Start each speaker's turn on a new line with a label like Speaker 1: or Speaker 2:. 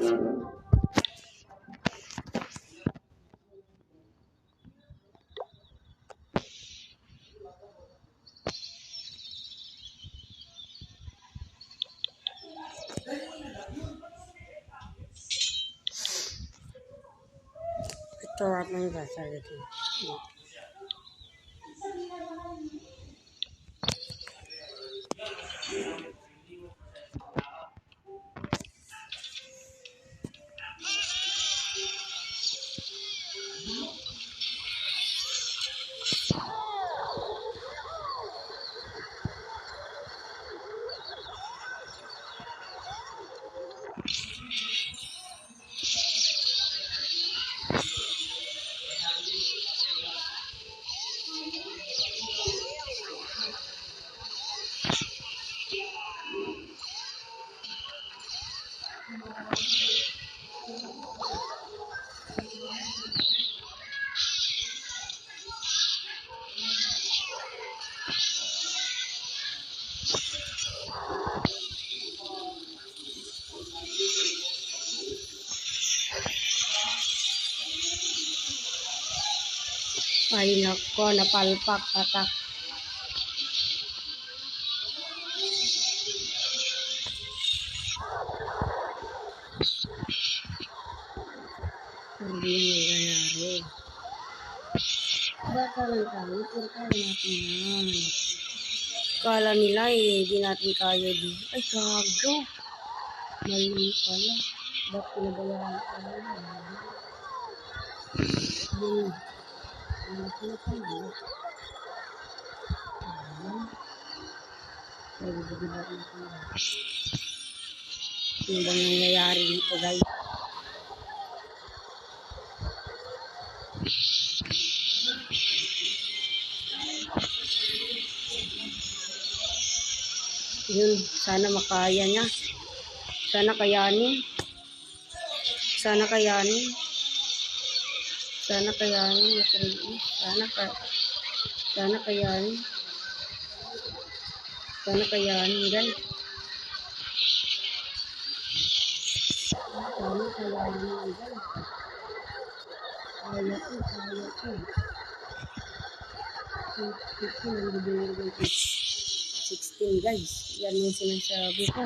Speaker 1: Ito ang sasagot. Ay nako, napalpak patak. Hindi nangyayari. Baka lang kami, pero kaya natin yan. Kala nila di natin kaya di. Ay gago. Mali pala. Ba't pinabayaan ko na yun? Ano pala? Ano bang nangyayari dito guys? Yun, sana makaya niya. Sana kayanin. Sana kayanin. Sana kayanin. Sana kayanin. Sana kayanin guys. Sana kayanin guys. Kaya ko. 16 guys. Yan yung sinasabi ko.